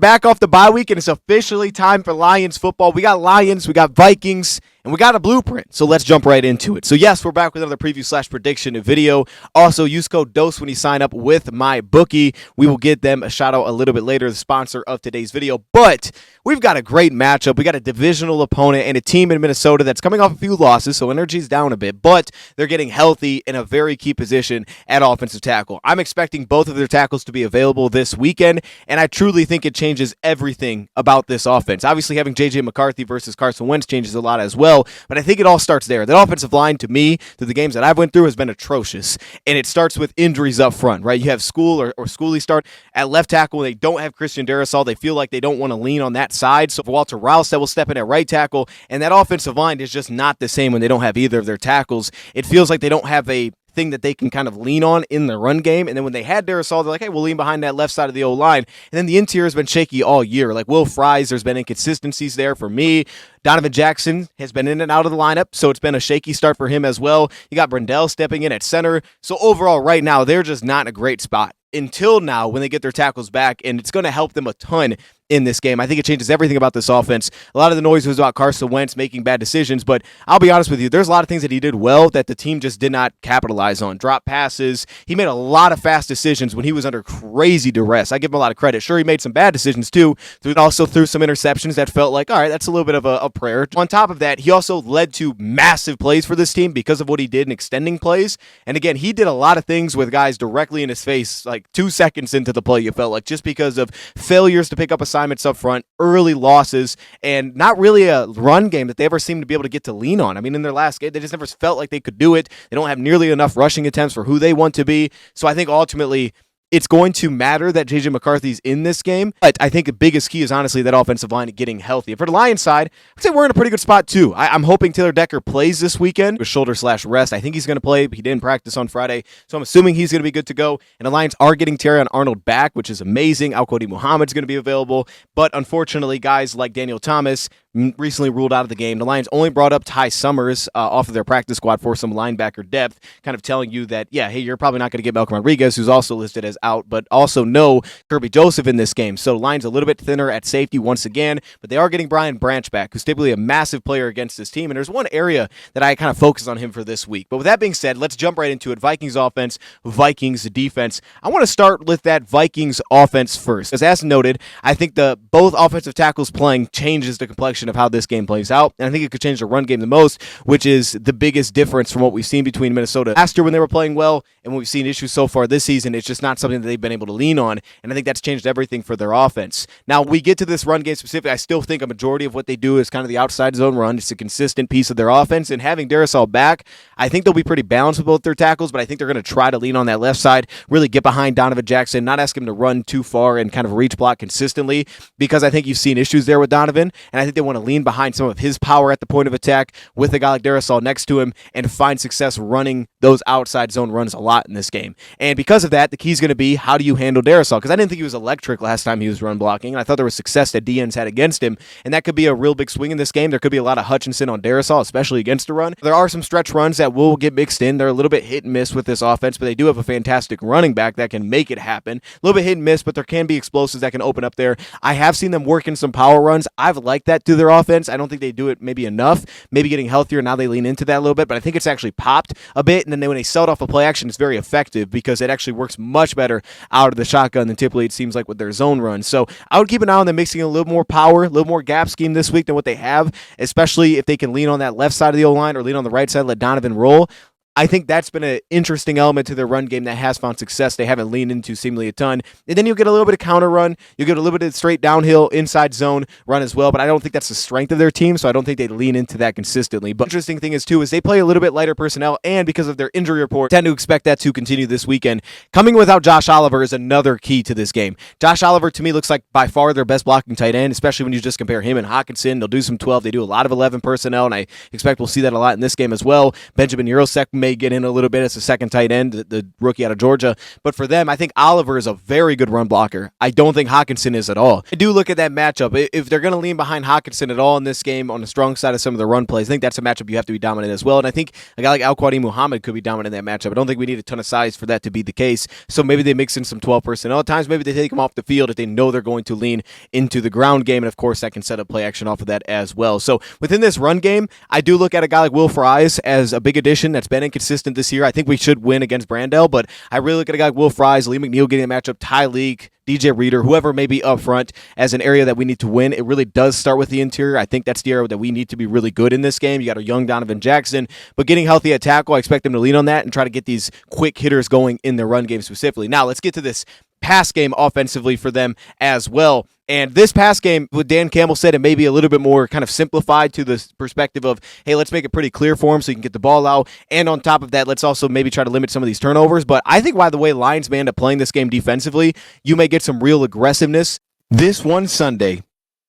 back off the bye week, and it's officially time for Lions football. We got Lions, we got Vikings, and we got a blueprint, so let's jump right into it. So yes, we're back with another preview/prediction video. Also, use code DOSE when you sign up with my bookie. We will get them a shout out a little bit later, the sponsor of today's video. But we've got a great matchup. We got a divisional opponent and a team in Minnesota that's coming off a few losses, so energy's down a bit, but they're getting healthy in a very key position at offensive tackle. I'm expecting both of their tackles to be available this weekend, and I truly think it changes everything about this offense. Obviously, having J.J. McCarthy versus Carson Wentz changes a lot as well. But I think it all starts there. That offensive line, to me, through the games that I've went through, has been atrocious. And it starts with injuries up front, right? You have School or Schooley start at left tackle. They don't have Christian Darrisaw. They feel like they don't want to lean on that side. So Walter Rouse that will step in at right tackle. And that offensive line is just not the same when they don't have either of their tackles. It feels like they don't have a thing that they can kind of lean on in the run game. And then when they had Darrisaw, they're like, hey, we'll lean behind that left side of the O-line. And then the interior has been shaky all year. Like Will Fries, there's been inconsistencies there for me. Donovan Jackson has been in and out of the lineup, so it's been a shaky start for him as well. You got Brendel stepping in at center. So overall, right now, they're just not in a great spot until now when they get their tackles back, and it's going to help them a ton in this game. I think it changes everything about this offense. A lot of the noise was about Carson Wentz making bad decisions, but I'll be honest with you, there's a lot of things that he did well that the team just did not capitalize on. Drop passes. He made a lot of fast decisions when he was under crazy duress. I give him a lot of credit. Sure, he made some bad decisions too. Also threw some interceptions that felt like, all right, that's a little bit of a prayer. On top of that, he also led to massive plays for this team because of what he did in extending plays. And again, he did a lot of things with guys directly in his face, like 2 seconds into the play, you felt like, just because of failures to pick up assignments up front, early losses, and not really a run game that they ever seemed to be able to get to lean on. I mean, in their last game, they just never felt like they could do it. They don't have nearly enough rushing attempts for who they want to be. So I think ultimately it's going to matter that J.J. McCarthy's in this game, but I think the biggest key is honestly that offensive line getting healthy. And for the Lions side, I'd say we're in a pretty good spot too. I'm hoping Taylor Decker plays this weekend with shoulder/rest. I think he's going to play, but he didn't practice on Friday, so I'm assuming he's going to be good to go. And the Lions are getting Terrion Arnold back, which is amazing. Al-Quadri Muhammad's going to be available, but unfortunately, guys like Daniel Thomas recently ruled out of the game. The Lions only brought up Ty Summers off of their practice squad for some linebacker depth, kind of telling you that, yeah, hey, you're probably not going to get Malcolm Rodriguez, who's also listed as out, but also no Kirby Joseph in this game. So the Lions a little bit thinner at safety once again, but they are getting Brian Branch back, who's typically a massive player against this team, and there's one area that I kind of focus on him for this week. But with that being said, let's jump right into it. Vikings offense, Vikings defense. I want to start with that Vikings offense first, because as noted, I think both offensive tackles playing changes the complexion of how this game plays out, and I think it could change the run game the most, which is the biggest difference from what we've seen between Minnesota last year when they were playing well and when we've seen issues so far this season. It's just not something that they've been able to lean on, and I think that's changed everything for their offense. Now, we get to this run game specifically, I still think a majority of what they do is kind of the outside zone run. It's a consistent piece of their offense, and having Darrisaw back, I think they'll be pretty balanced with both their tackles, but I think they're going to try to lean on that left side, really get behind Donovan Jackson, not ask him to run too far and kind of reach block consistently, because I think you've seen issues there with Donovan, and I think they want to lean behind some of his power at the point of attack with a guy like Darrisaw next to him and find success running those outside zone runs a lot in this game. And because of that, the key is going to be, how do you handle Darrisaw? Because I didn't think he was electric last time he was run blocking, and I thought there was success that DNs had against him, and that could be a real big swing in this game. There could be a lot of Hutchinson on Darrisaw, especially against the run. There are some stretch runs that will get mixed in. They're a little bit hit and miss with this offense, but they do have a fantastic running back that can make it happen. A little bit hit and miss, but there can be explosives that can open up there. I have seen them work in some power runs. I've liked that to their offense. I don't think they do it maybe enough. Maybe getting healthier, now they lean into that a little bit, but I think it's actually popped a bit, and then when they sell it off a play action, it's very effective because it actually works much better out of the shotgun than typically it seems like with their zone runs. So I would keep an eye on them mixing a little more power, a little more gap scheme this week than what they have, especially if they can lean on that left side of the O-line or lean on the right side, let Donovan roll. I think that's been an interesting element to their run game that has found success. They haven't leaned into seemingly a ton. And then you'll get a little bit of counter run. You'll get a little bit of straight downhill inside zone run as well. But I don't think that's the strength of their team, so I don't think they lean into that consistently. But interesting thing is, too, is they play a little bit lighter personnel, and because of their injury report, tend to expect that to continue this weekend. Coming without Josh Oliver is another key to this game. Josh Oliver, to me, looks like by far their best blocking tight end, especially when you just compare him and Hockenson. They'll do some 12. They do a lot of 11 personnel, and I expect we'll see that a lot in this game as well. Benjamin Yurosek may get in a little bit as a second tight end, the rookie out of Georgia. But for them, I think Oliver is a very good run blocker. I don't think Hawkinson is at all. I do look at that matchup. If they're going to lean behind Hawkinson at all in this game on the strong side of some of the run plays, I think that's a matchup you have to be dominant as well. And I think a guy like Al-Quadi Muhammad could be dominant in that matchup. I don't think we need a ton of size for that to be the case. So maybe they mix in some 12 personnel at times. Maybe they take them off the field if they know they're going to lean into the ground game. And of course, that can set up play action off of that as well. So within this run game, I do look at a guy like Will Fries as a big addition that's been inconsistent this year. I think we should win against Brandel, but I really look at a guy like Will Fries, Lee McNeil getting a matchup, Ty Leak, DJ Reader, whoever may be up front as an area that we need to win. It really does start with the interior. I think that's the area that we need to be really good in this game. You got a young Donovan Jackson, but getting healthy at tackle, I expect them to lean on that and try to get these quick hitters going in their run game specifically. Now, let's get to this pass game offensively for them as well. And this pass game, what Dan Campbell said, it may be a little bit more kind of simplified to the perspective of, hey, let's make it pretty clear for him so he can get the ball out. And on top of that, let's also maybe try to limit some of these turnovers. But I think by the way Lions may end up playing this game defensively, you may get some real aggressiveness. This one Sunday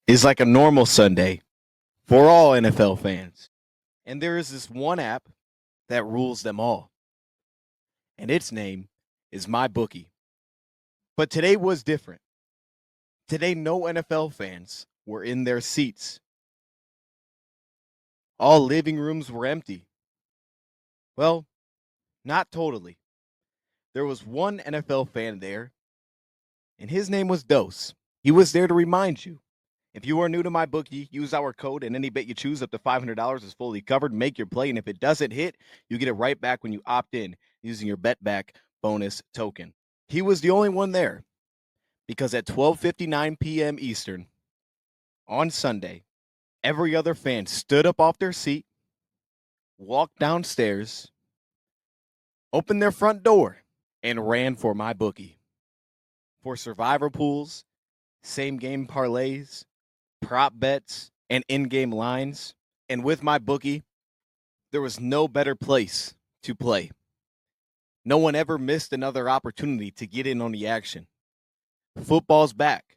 is like a normal Sunday for all NFL fans. And there is this one app that rules them all. And its name is MyBookie. But today was different. Today, no NFL fans were in their seats. All living rooms were empty. Well, not totally. There was one NFL fan there, and his name was Dose. He was there to remind you. If you are new to MyBookie, use our code, and any bet you choose up to $500 is fully covered. Make your play, and if it doesn't hit, you get it right back when you opt in using your bet back bonus token. He was the only one there. Because at 12:59 p.m. Eastern on Sunday, every other fan stood up off their seat, walked downstairs, opened their front door, and ran for MyBookie. For survivor pools, same-game parlays, prop bets, and in-game lines. And with MyBookie, there was no better place to play. No one ever missed another opportunity to get in on the action. Football's back.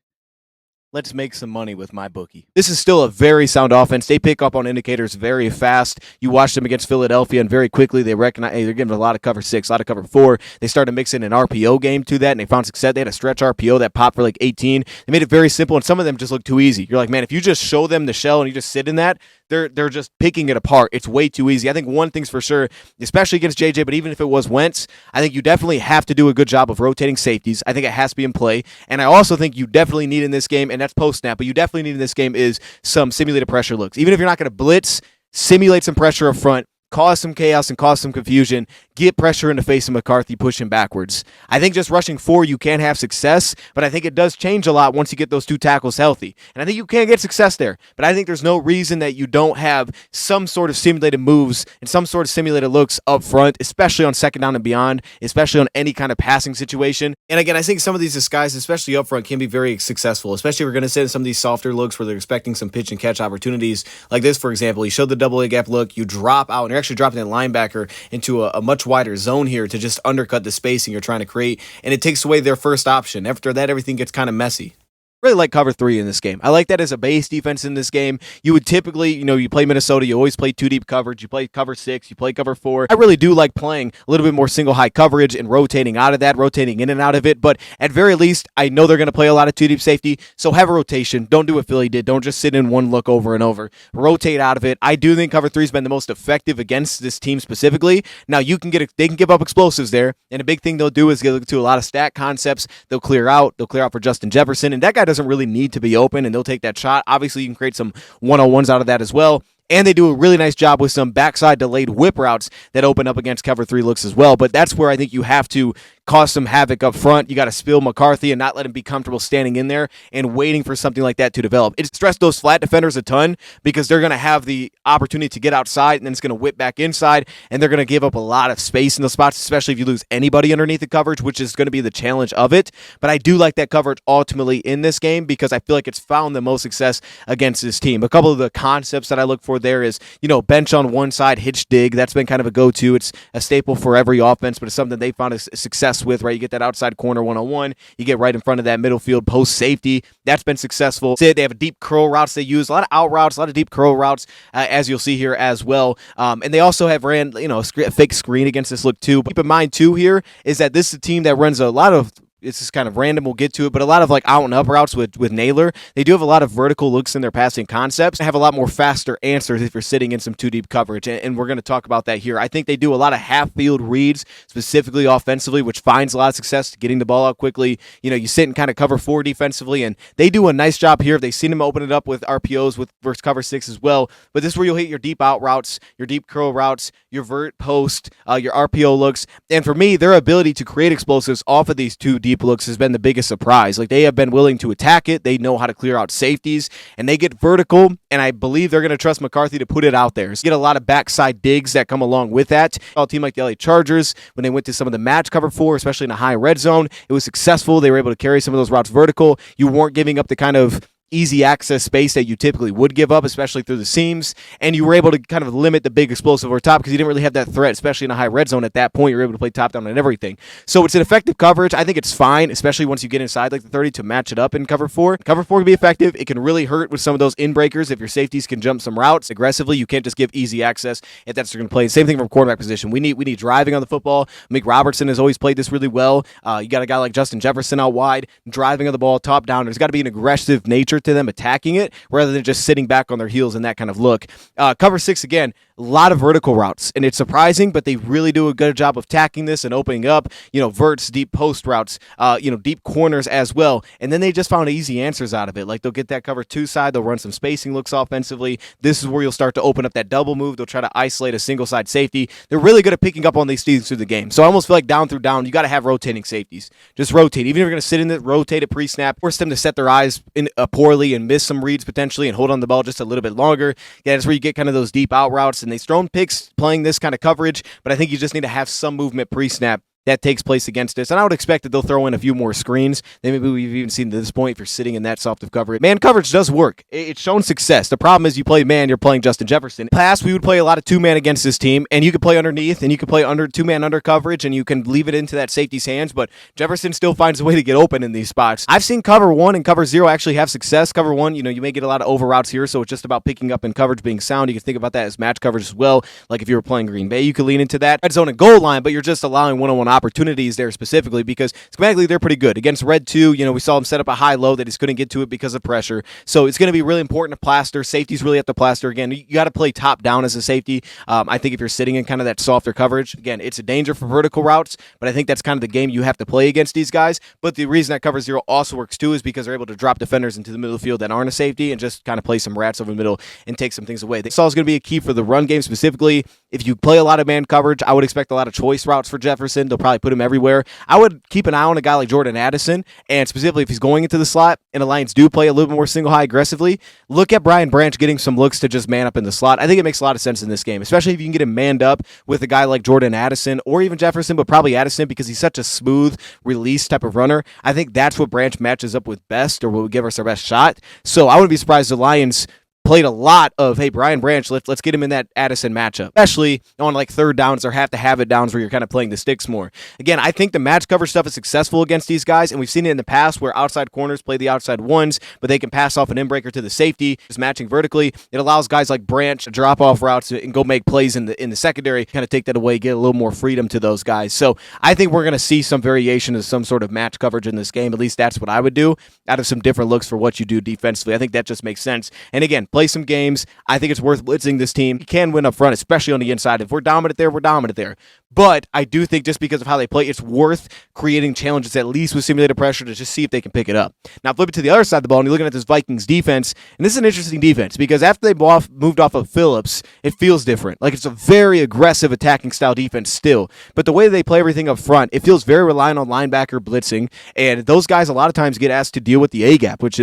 Let's make some money with MyBookie. This is still a very sound offense. They pick up on indicators very fast. You watch them against Philadelphia, and very quickly they recognize, hey, they're giving a lot of cover 6, a lot of cover 4. They started mixing an RPO game to that, and they found success. They had a stretch RPO that popped for like 18. They made it very simple, and some of them just look too easy. You're like, man, if you just show them the shell and you just sit in that, they're just picking it apart. It's way too easy. I think one thing's for sure, especially against JJ, but even if it was Wentz, I think you definitely have to do a good job of rotating safeties. I think it has to be in play. And I also think you definitely need in this game, and that's post-snap, but you definitely need in this game is some simulated pressure looks. Even if you're not going to blitz, simulate some pressure up front, cause some chaos and cause some confusion, get pressure in the face of McCarthy pushing backwards. I think just rushing 4, you can have success, but I think it does change a lot once you get those 2 tackles healthy. And I think you can get success there, but I think there's no reason that you don't have some sort of simulated moves and some sort of simulated looks up front, especially on second down and beyond, especially on any kind of passing situation. And again, I think some of these disguises, especially up front, can be very successful, especially if we're going to send some of these softer looks where they're expecting some pitch and catch opportunities. Like this, for example, you showed the double A gap look, you drop out, and you're actually dropping the linebacker into a much wider zone here to just undercut the spacing you're trying to create, and it takes away their first option. After that, everything gets kind of messy. Really like cover 3 in this game. I like that as a base defense in this game. You would typically, you play Minnesota, you always play 2 deep coverage, you play cover 6, you play cover 4. I really do like playing a little bit more single high coverage and rotating out of that, rotating in and out of it, but at very least, I know they're going to play a lot of 2 deep safety, so have a rotation. Don't do what Philly did. Don't just sit in one look over and over. Rotate out of it. I do think cover 3 has been the most effective against this team specifically. Now, they can give up explosives there, and a big thing they'll do is get to a lot of stack concepts. They'll clear out for Justin Jefferson, and that guy doesn't really need to be open, and they'll take that shot. Obviously, you can create some one-on-ones out of that as well. And they do a really nice job with some backside delayed whip routes that open up against cover 3 looks as well. But that's where I think you have to cause some havoc up front. You got to spill McCarthy and not let him be comfortable standing in there and waiting for something like that to develop. It stressed those flat defenders a ton because they're going to have the opportunity to get outside, and then it's going to whip back inside, and they're going to give up a lot of space in those spots, especially if you lose anybody underneath the coverage, which is going to be the challenge of it. But I do like that coverage ultimately in this game because I feel like it's found the most success against this team. A couple of the concepts that I look for there is, bench on one side, hitch dig. That's been kind of a go-to. It's a staple for every offense, but it's something they found a success success with, right? You get that outside corner one-on-one. You get right in front of that middle field post safety. That's been successful. They have a deep curl routes they use, a lot of out routes, a lot of deep curl routes, as you'll see here as well. And they also have ran, a fake screen against this look too. But keep in mind too here is that this is a team that runs a lot of, it's just kind of random, we'll get to it, but a lot of like out and up routes with Naylor. They do have a lot of vertical looks in their passing concepts. They have a lot more faster answers if you're sitting in some too deep coverage, and we're going to talk about that here. I think they do a lot of half-field reads, specifically offensively, which finds a lot of success getting the ball out quickly. You sit and kind of cover 4 defensively, and they do a nice job here. They've seen them open it up with RPOs with versus cover 6 as well, but this is where you'll hit your deep out routes, your deep curl routes, your vert post, your RPO looks, and for me, their ability to create explosives off of these 2 deep looks has been the biggest surprise. Like, they have been willing to attack it. They know how to clear out safeties, and they get vertical, and I believe they're going to trust McCarthy to put it out there. So you get a lot of backside digs that come along with that. A team like the LA Chargers, when they went to some of the match cover 4, especially in a high red zone, it was successful. They were able to carry some of those routes vertical. You weren't giving up the kind of easy access space that you typically would give up, especially through the seams, and you were able to kind of limit the big explosive over top because you didn't really have that threat, especially in a high red zone. At that point, you're able to play top down on everything. So it's an effective coverage. I think it's fine, especially once you get inside like the 30 to match it up in cover 4. Cover 4 can be effective. It can really hurt with some of those in-breakers if your safeties can jump some routes aggressively. You can't just give easy access if that's going to play. Same thing from quarterback position. We need driving on the football. Mick Robertson has always played this really well. You got a guy like Justin Jefferson out wide, driving on the ball top down. There's got to be an aggressive nature to them attacking it rather than just sitting back on their heels in that kind of look. Cover 6, again, a lot of vertical routes, and it's surprising, but they really do a good job of attacking this and opening up, verts, deep post routes, deep corners as well, and then they just found easy answers out of it. Like, they'll get that cover 2 side, they'll run some spacing looks offensively. This is where you'll start to open up that double move. They'll try to isolate a single side safety. They're really good at picking up on these things through the game. So I almost feel like down through down, you got to have rotating safeties. Just rotate. Even if you're going to sit in it, rotate it pre-snap, force them to set their eyes in poorly and miss some reads potentially and hold on the ball just a little bit longer. Yeah, that's where you get kind of those deep out routes, and they've thrown picks playing this kind of coverage, but I think you just need to have some movement pre-snap that takes place against this. And I would expect that they'll throw in a few more screens than maybe we've even seen to this point if you're sitting in that soft of coverage. Man coverage does work. It's shown success. The problem is you play man, you're playing Justin Jefferson. In the past, we would play a lot of 2-man against this team, and you could play underneath, and you could play under 2-man under coverage, and you can leave it into that safety's hands, but Jefferson still finds a way to get open in these spots. I've seen cover 1 and cover 0 actually have success. Cover 1, you may get a lot of over routes here, so it's just about picking up and coverage being sound. You can think about that as match coverage as well. Like if you were playing Green Bay, you could lean into that. Red zone and goal line, but you're just allowing one-on-one opportunities there specifically because schematically they're pretty good. Against Red 2, we saw him set up a high-low that he just couldn't get to it because of pressure. So it's going to be really important to plaster. Safeties really have to plaster. Again, you got to play top-down as a safety. I think if you're sitting in kind of that softer coverage, again, it's a danger for vertical routes, but I think that's kind of the game you have to play against these guys. But the reason that cover 0 also works too is because they're able to drop defenders into the middle of the field that aren't a safety and just kind of play some rats over the middle and take some things away. This is going to be a key for the run game specifically. If you play a lot of man coverage, I would expect a lot of choice routes for Jefferson. They'll probably put him everywhere. I would keep an eye on a guy like Jordan Addison, and specifically if he's going into the slot and the Lions do play a little bit more single high aggressively, look at Brian Branch getting some looks to just man up in the slot. I think it makes a lot of sense in this game, especially if you can get him manned up with a guy like Jordan Addison or even Jefferson, but probably Addison because he's such a smooth release type of runner. I think that's what Branch matches up with best or will give us our best shot. So I wouldn't be surprised if the Lions played a lot of, hey, Brian Branch, let's get him in that Addison matchup, especially on like third downs or have-to-have-it downs where you're kind of playing the sticks more. Again, I think the match coverage stuff is successful against these guys, and we've seen it in the past where outside corners play the outside ones, but they can pass off an in-breaker to the safety, just matching vertically. It allows guys like Branch to drop off routes and go make plays in the secondary, kind of take that away, get a little more freedom to those guys. So I think we're going to see some variation of some sort of match coverage in this game. At least that's what I would do out of some different looks for what you do defensively. I think that just makes sense. And again, play some games. I think it's worth blitzing this team. You can win up front, especially on the inside. If we're dominant there, we're dominant there. But I do think just because of how they play, it's worth creating challenges, at least with simulated pressure, to just see if they can pick it up. Now, flip it to the other side of the ball, and you're looking at this Vikings defense, and this is an interesting defense because after they moved off of Phillips, it feels different. Like, it's a very aggressive attacking style defense still. But the way they play everything up front, it feels very reliant on linebacker blitzing, and those guys a lot of times get asked to deal with the A-gap, which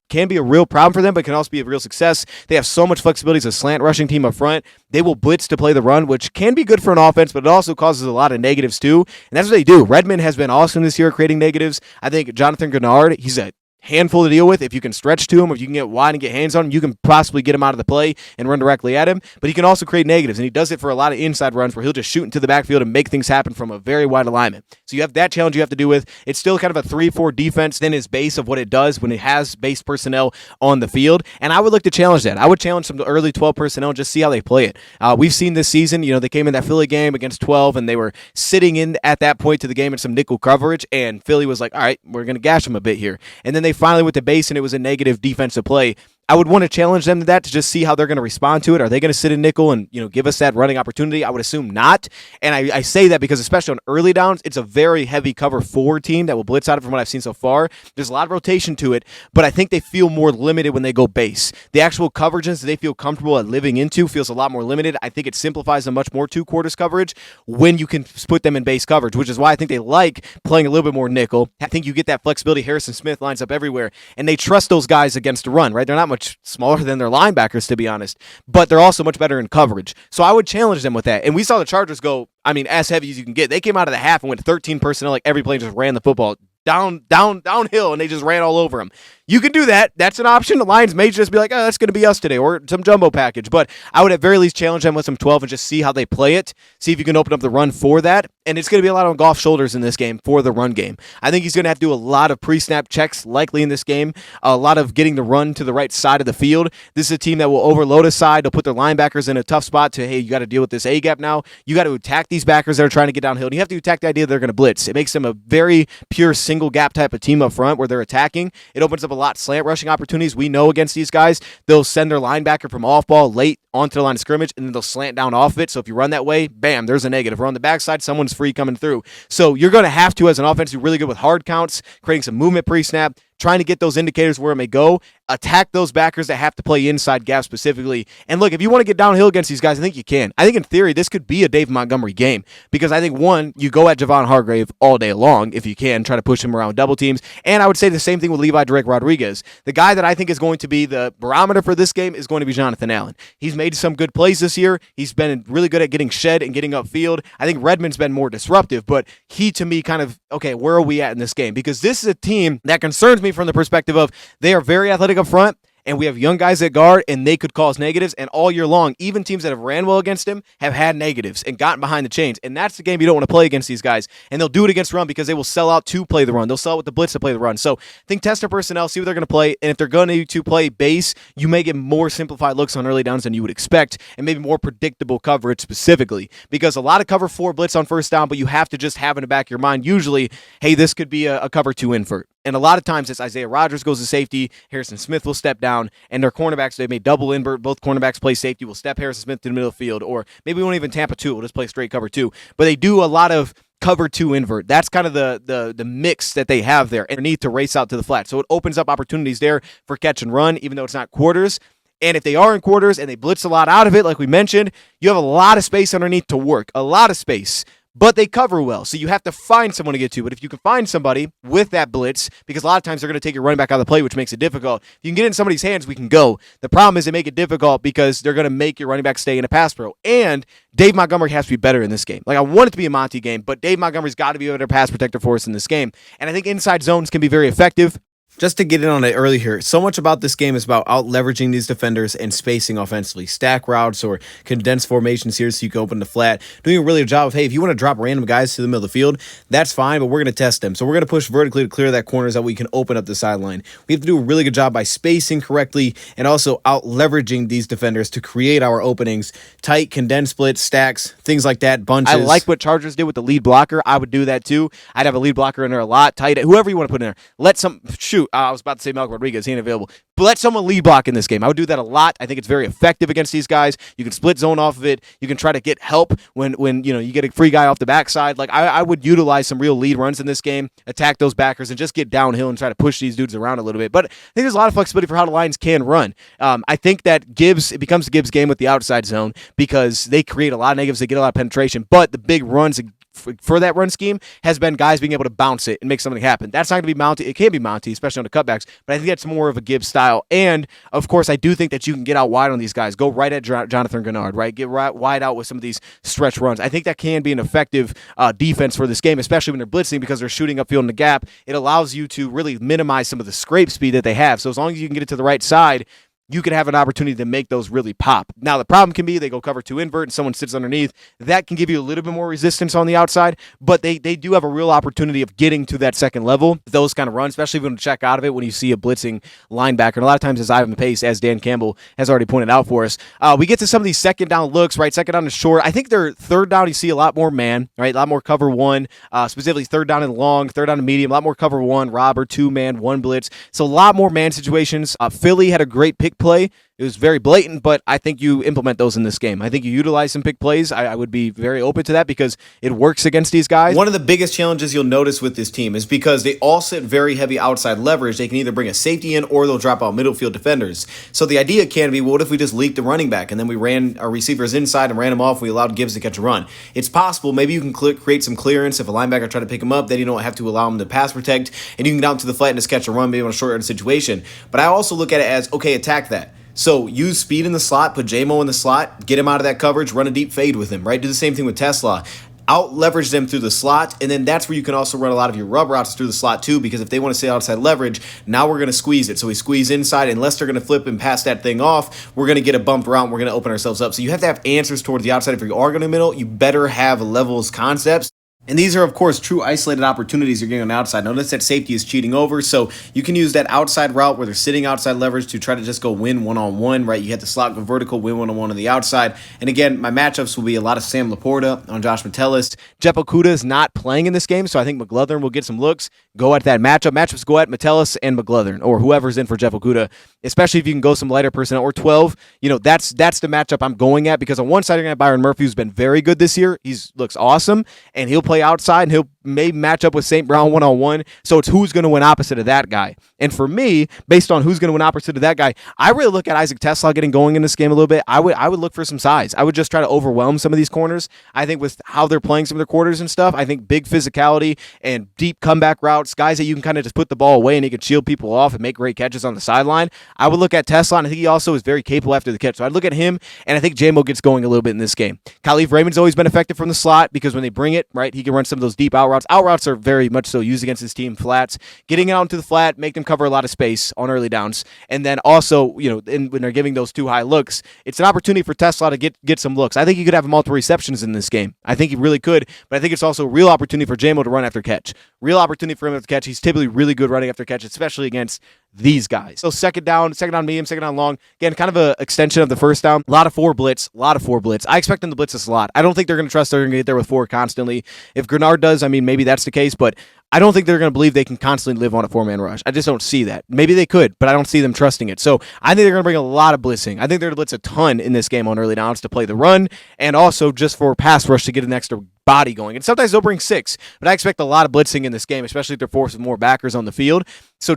can be a real problem for them, but can also be a real success. They have so much flexibility as a slant rushing team up front. They will blitz to play the run, which can be good for an offense, but it also causes a lot of negatives too, and that's what they do. Redmond has been awesome this year creating negatives. I think Jonathan Gennard, he's a handful to deal with. If you can stretch to him, if you can get wide and get hands on him, you can possibly get him out of the play and run directly at him. But he can also create negatives, and he does it for a lot of inside runs where he'll just shoot into the backfield and make things happen from a very wide alignment. So you have that challenge you have to do with. It's still kind of a 3-4 defense than his base of what it does when it has base personnel on the field. And I would look to challenge that. I would challenge some early 12 personnel and just see how they play it. We've seen this season, they came in that Philly game against 12, and they were sitting in at that point to the game in some nickel coverage, and Philly was like, all right, we're going to gash them a bit here. And then they finally went to base, and it was a negative defensive play. I would want to challenge them to that to just see how they're going to respond to it. Are they going to sit in nickel and give us that running opportunity? I would assume not. And I say that because especially on early downs, it's a very heavy cover 4 team that will blitz out of from what I've seen so far. There's a lot of rotation to it, but I think they feel more limited when they go base. The actual coverages that they feel comfortable at living into feels a lot more limited. I think it simplifies them much more 2 quarters coverage when you can put them in base coverage, which is why I think they like playing a little bit more nickel. I think you get that flexibility. Harrison Smith lines up everywhere, and they trust those guys against the run, right? They're not much smaller than their linebackers, to be honest, but they're also much better in coverage. So I would challenge them with that. And we saw the Chargers go, as heavy as you can get. They came out of the half and went 13 personnel, like every play just ran the football downhill, and they just ran all over them. You can do that. That's an option. The Lions may just be like, that's going to be us today, or some jumbo package. But I would at very least challenge them with some 12 and just see how they play it. See if you can open up the run for that. And it's going to be a lot on Goff's shoulders in this game for the run game. I think he's going to have to do a lot of pre-snap checks likely in this game, a lot of getting the run to the right side of the field. This is a team that will overload a side. They'll put their linebackers in a tough spot to, hey, you got to deal with this A-gap now. You got to attack these backers that are trying to get downhill. And you have to attack the idea that they're going to blitz. It makes them a very pure single gap type of team up front where they're attacking. It opens up a lot of slant rushing opportunities. We know against these guys, they'll send their linebacker from off ball late onto the line of scrimmage, and then they'll slant down off it. So if you run that way, bam, there's a negative. Or on the backside, someone's free coming through. So you're going to have to, as an offense, be really good with hard counts, creating some movement pre-snap, trying to get those indicators where it may go, attack those backers that have to play inside gap specifically. And look, if you want to get downhill against these guys, I think you can. I think in theory, this could be a Dave Montgomery game because I think, one, you go at Javon Hargrave all day long if you can, try to push him around double teams. And I would say the same thing with Levi Drake Rodriguez. The guy that I think is going to be the barometer for this game is going to be Jonathan Allen. He's made some good plays this year. He's been really good at getting shed and getting upfield. I think Redmond's been more disruptive, but he, to me, kind of, okay, where are we at in this game? Because this is a team that concerns me from the perspective of they are very athletic up front, and we have young guys at guard, and they could cause negatives. And all year long, even teams that have ran well against him have had negatives and gotten behind the chains. And that's the game you don't want to play against these guys. And they'll do it against run because they will sell out to play the run. They'll sell out with the blitz to play the run. So I think test their personnel, see what they're going to play. And if they're going to play base, you may get more simplified looks on early downs than you would expect, and maybe more predictable coverage specifically. Because a lot of cover 4 blitz on first down, but you have to just have in the back of your mind, usually, hey, this could be a cover 2 invert. And a lot of times it's Isaiah Rodgers goes to safety, Harrison Smith will step down, and their cornerbacks, they may double invert, both cornerbacks play safety, will step Harrison Smith to the middle of the field, or maybe we won't even Tampa 2, we'll just play straight cover 2. But they do a lot of cover 2 invert. That's kind of the mix that they have there, and need to race out to the flat. So it opens up opportunities there for catch and run, even though it's not quarters. And if they are in quarters and they blitz a lot out of it, like we mentioned, you have a lot of space underneath to work, a lot of space. But they cover well, so you have to find someone to get to. But if you can find somebody with that blitz, because a lot of times they're going to take your running back out of the play, which makes it difficult. If you can get in somebody's hands, we can go. The problem is they make it difficult because they're going to make your running back stay in a pass pro. And Dave Montgomery has to be better in this game. Like, I want it to be a Monty game, but Dave Montgomery's got to be a better pass protector for us in this game. And I think inside zones can be very effective. Just to get in on it early here, so much about this game is about out-leveraging these defenders and spacing offensively. Stack routes or condensed formations here so you can open the flat. Doing a really good job of, hey, if you want to drop random guys to the middle of the field, that's fine, but we're going to test them. So we're going to push vertically to clear that corner so that we can open up the sideline. We have to do a really good job by spacing correctly and also out-leveraging these defenders to create our openings. Tight, condensed splits, stacks, things like that, bunches. I like what Chargers did with the lead blocker. I would do that too. I'd have a lead blocker in there a lot. Tight, whoever you want to put in there. Let some, shoot, I was about to say Malcolm Rodriguez, he ain't available. But let someone lead block in this game. I would do that a lot. I think it's very effective against these guys. You can split zone off of it. You can try to get help when you get a free guy off the backside. Like I would utilize some real lead runs in this game, attack those backers, and just get downhill and try to push these dudes around a little bit. But I think there's a lot of flexibility for how the Lions can run. I think that it becomes Gibbs' game with the outside zone because they create a lot of negatives. They get a lot of penetration. But the big runs for that run scheme has been guys being able to bounce it and make something happen. That's not going to be Monty. It can be Monty, especially on the cutbacks, but I think that's more of a Gibbs style. And, of course, I do think that you can get out wide on these guys. Go right at Jonathan Grenard, right? Get right wide out with some of these stretch runs. I think that can be an effective defense for this game, especially when they're blitzing because they're shooting upfield in the gap. It allows you to really minimize some of the scrape speed that they have. So as long as you can get it to the right side, you can have an opportunity to make those really pop. Now, the problem can be they go cover 2 invert and someone sits underneath. That can give you a little bit more resistance on the outside, but they do have a real opportunity of getting to that second level, those kind of runs, especially if you want to check out of it when you see a blitzing linebacker. And a lot of times it's Ivan Pace, as Dan Campbell has already pointed out for us. We get to some of these second down looks, right? Second down is short. I think their third down, you see a lot more man, right? A lot more cover 1, specifically third down and long, third down and medium, a lot more cover 1, robber, 2-man, 1 blitz. So a lot more man situations. Philly had a great pick play. It was very blatant, but I think you implement those in this game. I think you utilize some pick plays. I would be very open to that because it works against these guys. One of the biggest challenges you'll notice with this team is because they all sit very heavy outside leverage. They can either bring a safety in or they'll drop out middle field defenders. So the idea can be, well, what if we just leaked the running back and then we ran our receivers inside and ran them off and we allowed Gibbs to catch a run? It's possible. Maybe you can create some clearance. If a linebacker try to pick him up, then you don't have to allow him to pass protect, and you can get out to the flat and just catch a run, maybe on a short yard situation. But I also look at it as, okay, attack that. So use speed in the slot, put J-Mo in the slot, get him out of that coverage, run a deep fade with him, right? Do the same thing with Tesla. Out-leverage them through the slot, and then that's where you can also run a lot of your rub routes through the slot too, because if they want to stay outside leverage, now we're going to squeeze it. So we squeeze inside, unless they're going to flip and pass that thing off, we're going to get a bumped route, and we're going to open ourselves up. So you have to have answers towards the outside. If you are going to middle, you better have levels concepts. And these are, of course, true isolated opportunities you're getting on the outside. Notice that safety is cheating over, so you can use that outside route where they're sitting outside leverage to try to just go win one-on-one, right? You hit the slot, go vertical, win one-on-one on the outside. And again, my matchups will be a lot of Sam Laporta on Josh Metellus. Jeff Okudah is not playing in this game, so I think McGlothern will get some looks. Go at that matchup. Matchups go at Metellus and McGlothern, or whoever's in for Jeff Okudah, especially if you can go some lighter personnel, or 12. That's the matchup I'm going at, because on one side, you're going to have Byron Murphy, who's been very good this year. He looks awesome, and he'll play outside, and he'll maybe match up with St. Brown one-on-one. So it's who's going to win opposite of that guy. And for me, based on who's going to win opposite of that guy, I really look at Isaac Tesla getting going in this game a little bit. I would look for some size. I would just try to overwhelm some of these corners. I think with how they're playing some of their quarters and stuff, I think big physicality and deep comeback routes, guys that you can kind of just put the ball away and he can shield people off and make great catches on the sideline. I would look at Tesla, and I think he also is very capable after the catch. So I'd look at him, and I think J-Mo gets going a little bit in this game. Khalif Raymond's always been effective from the slot because when they bring it, right, he can run some of those deep out routes. Out routes are very much so used against his team. Flats, getting out into the flat, make them cover a lot of space on early downs. And then also, when they're giving those too high looks, it's an opportunity for Tesla to get some looks. I think he could have multiple receptions in this game. I think he really could, but I think it's also a real opportunity for J-Mo to run after catch. Real opportunity for him after catch. He's typically really good running after catch, especially against these guys. So second down medium, second down long. Again, kind of an extension of the first down. A lot of 4 blitz. I expect them to blitz us a lot. I don't think they're going to trust they're going to get there with 4 constantly. If Grenard does, maybe that's the case, but I don't think they're going to believe they can constantly live on a 4-man rush. I just don't see that. Maybe they could, but I don't see them trusting it. So I think they're going to bring a lot of blitzing. I think they're going to blitz a ton in this game on early downs to play the run, and also just for pass rush to get an extra body going. And sometimes they'll bring 6, but I expect a lot of blitzing in this game, especially if they're forcing more backers on the field. So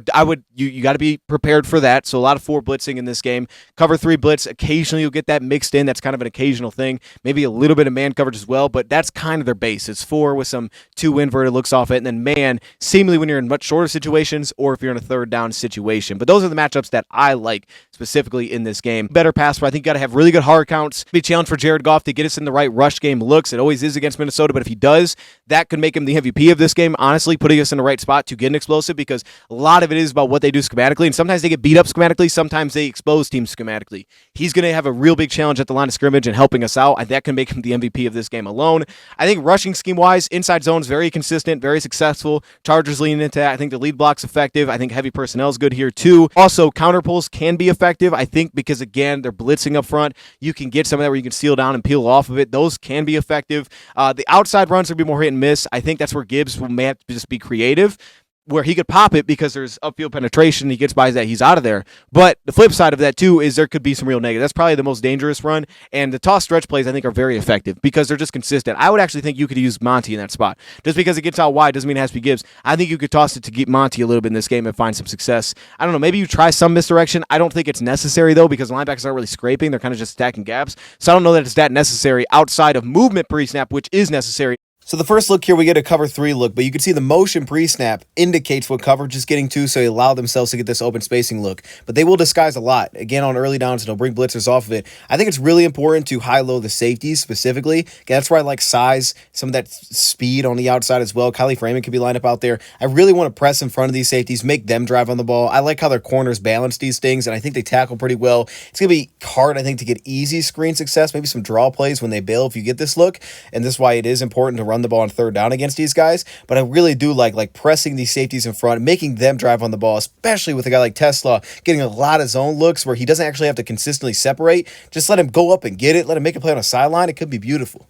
you got to be prepared for that. So a lot of 4 blitzing in this game. Cover 3 blitz. Occasionally you'll get that mixed in. That's kind of an occasional thing. Maybe a little bit of man coverage as well, but that's kind of their base. It's 4 with some 2 inverted looks off it, and then man, seemingly when you're in much shorter situations or if you're in a third down situation. But those are the matchups that I like specifically in this game. Better pass, but I think you got to have really good hard counts. Be a challenge for Jared Goff to get us in the right rush game looks. It always is against Minnesota, but if he does, that could make him the MVP of this game, honestly, putting us in the right spot to get an explosive, because a lot of it is about what they do schematically, and sometimes they get beat up schematically, sometimes they expose teams schematically. He's going to have a real big challenge at the line of scrimmage and helping us out, and that can make him the MVP of this game alone. I think rushing scheme-wise, inside zone's very consistent, very successful. Chargers leaning into that. I think the lead block's effective. I think heavy personnel is good here too. Also, counter pulls can be effective, I think, because again, they're blitzing up front. You can get some of that where you can seal down and peel off of it. Those can be effective. The outside runs are going to be more hit and miss. I think that's where Gibbs may have to just be creative, where he could pop it because there's upfield penetration. He gets by that, he's out of there. But the flip side of that, too, is there could be some real negative. That's probably the most dangerous run. And the toss stretch plays, I think, are very effective because they're just consistent. I would actually think you could use Monty in that spot. Just because it gets out wide doesn't mean it has to be Gibbs. I think you could toss it to get Monty a little bit in this game and find some success. I don't know. Maybe you try some misdirection. I don't think it's necessary, though, because the linebackers aren't really scraping. They're kind of just stacking gaps. So I don't know that it's that necessary outside of movement pre-snap, which is necessary. So the first look here, we get a cover 3 look, but you can see the motion pre-snap indicates what coverage is getting to, so they allow themselves to get this open spacing look. But they will disguise a lot. Again, on early downs, and they'll bring blitzers off of it. I think it's really important to high-low the safeties specifically. Okay, that's where I like size, some of that speed on the outside as well. Kylie Freeman could be lined up out there. I really want to press in front of these safeties, make them drive on the ball. I like how their corners balance these things, and I think they tackle pretty well. It's going to be hard, I think, to get easy screen success, maybe some draw plays when they bail if you get this look, and this is why it is important to run the ball on third down against these guys. But I really do like pressing these safeties in front, making them drive on the ball, especially with a guy like Tesla getting a lot of zone looks where he doesn't actually have to consistently separate. Just let him go up and get it, let him make a play on a sideline. It could be beautiful.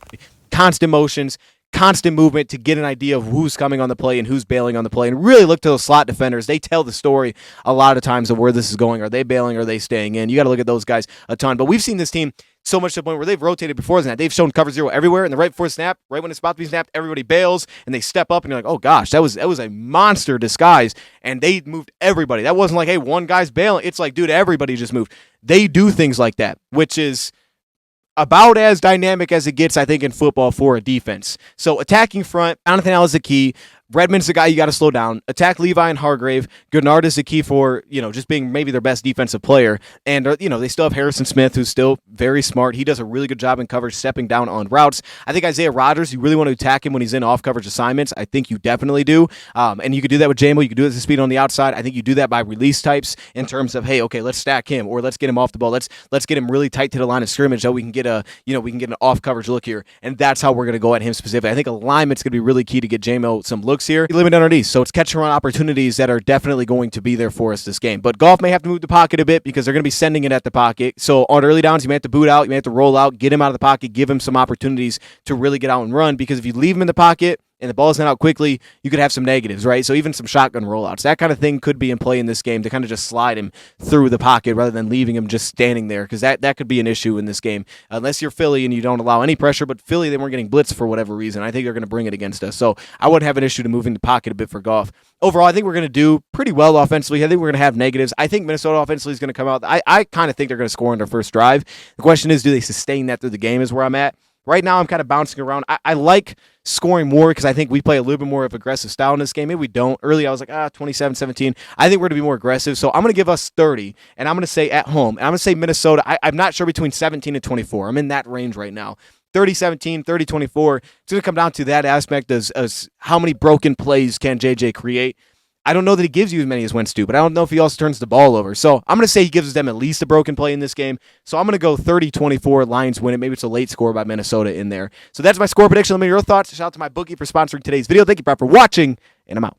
Constant motions, constant movement to get an idea of who's coming on the play and who's bailing on the play, and really look to those slot defenders. They tell the story a lot of times of where this is going. Are they bailing? Are they staying in? You got to look at those guys a ton. But we've seen this team so much to the point where they've rotated before that. They've shown cover 0 everywhere, and the right before snap, right when it's about to be snapped, everybody bails, and they step up, and you're like, oh gosh, that was a monster disguise, and they moved everybody. That wasn't like, hey, one guy's bailing. It's like, dude, everybody just moved. They do things like that, which is about as dynamic as it gets, I think, in football for a defense. So attacking front, Jonathan Allen is the key. Redmond's the guy you got to slow down. Attack Levi and Hargrave. Gennard is the key for, just being maybe their best defensive player. And, they still have Harrison Smith, who's still very smart. He does a really good job in coverage, stepping down on routes. I think Isaiah Rodgers, you really want to attack him when he's in off-coverage assignments. I think you definitely do. And you could do that with Jamo. You could do it with speed on the outside. I think you do that by release types in terms of, hey, okay, let's stack him, or let's get him off the ball. Let's get him really tight to the line of scrimmage so we can get an off-coverage look here. And that's how we're going to go at him specifically. I think alignment's going to be really key to get Jamo some looks here. Limit underneath, so it's catch and run opportunities that are definitely going to be there for us this game. But Goff may have to move the pocket a bit because they're going to be sending it at the pocket. So on early downs, you may have to boot out, you may have to roll out, get him out of the pocket, give him some opportunities to really get out and run, because if you leave him in the pocket and the ball's not out quickly, you could have some negatives, right? So even some shotgun rollouts, that kind of thing could be in play in this game to kind of just slide him through the pocket rather than leaving him just standing there, because that could be an issue in this game. Unless you're Philly and you don't allow any pressure, but Philly, they weren't getting blitzed for whatever reason. I think they're going to bring it against us. So I wouldn't have an issue to moving the pocket a bit for Goff. Overall, I think we're going to do pretty well offensively. I think we're going to have negatives. I think Minnesota offensively is going to come out. I kind of think they're going to score on their first drive. The question is, do they sustain that through the game is where I'm at. Right now, I'm kind of bouncing around. I like scoring more because I think we play a little bit more of aggressive style in this game. Maybe we don't. Early, I was like, 27-17. I think we're going to be more aggressive. So I'm going to give us 30, and I'm going to say at home. And I'm going to say Minnesota. I'm not sure between 17 and 24. I'm in that range right now. 30-17, 30-24. It's going to come down to that aspect as how many broken plays can JJ create. I don't know that he gives you as many as Wentz do, but I don't know if he also turns the ball over. So I'm going to say he gives them at least a broken play in this game. So I'm going to go 30-24. Lions win it. Maybe it's a late score by Minnesota in there. So that's my score prediction. Let me know your thoughts. Shout out to my bookie for sponsoring today's video. Thank you, Brad, for watching, and I'm out.